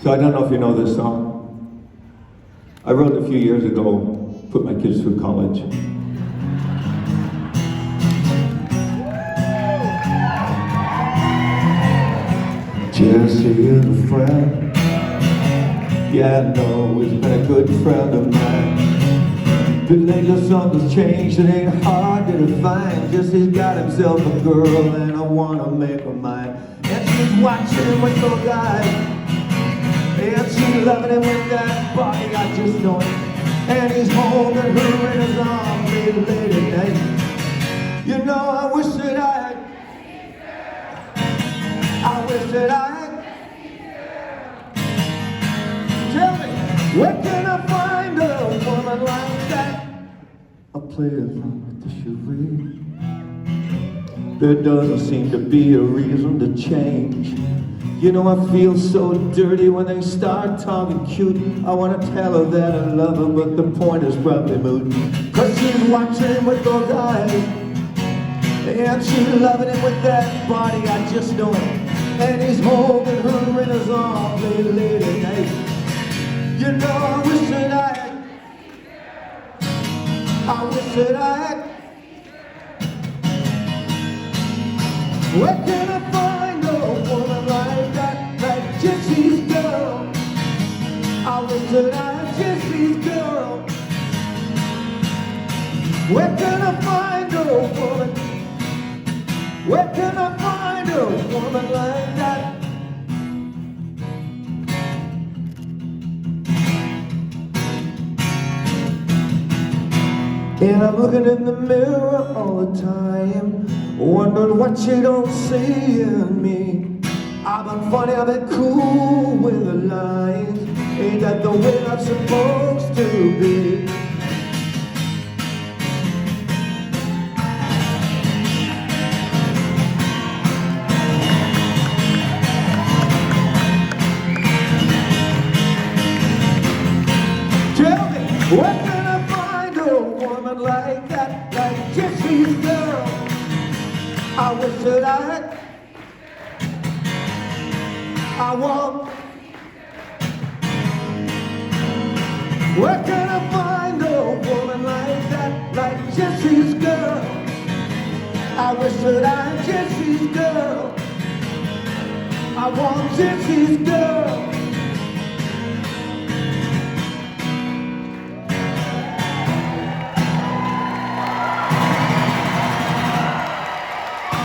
So I don't know if you know this song. I wrote it a few years ago, put my kids through college. Jesse is a friend. Yeah, I know he's been a good friend of mine. But lately something's changed, it ain't hard to define. Jesse's got himself a girl and I wanna make her mine. And she's watching him with no guy. And she's loving him with that body, I just know it. And he's holding her in his arms late at night. You know, I wish that I wish that I tell me, where can I find a woman like that? A play along with the charade. There doesn't seem to be a reason to change. You know, I feel so dirty when they start talking cute. I want to tell her that I love her, but the point is probably moot. Cause she's watching with those eyes, and she's loving him with that body, I just know it. And he's holding her in his arms late at night. You know, I wish that where can I find a woman like that, like Jesse's girl? I wish that I had Jesse's girl. Where can I find a woman? Where can I find a woman like that? And I'm looking in the mirror all the time, wondering what you don't see in me. I've been funny, I've been cool with the lines. Ain't that the way I'm supposed to be? Tell me, where can I find a woman like that, like Jesse's girl? I wish that I want. Where can I find a woman like that, like Jesse's girl? I wish that I had Jesse's girl. I want Jesse's girl.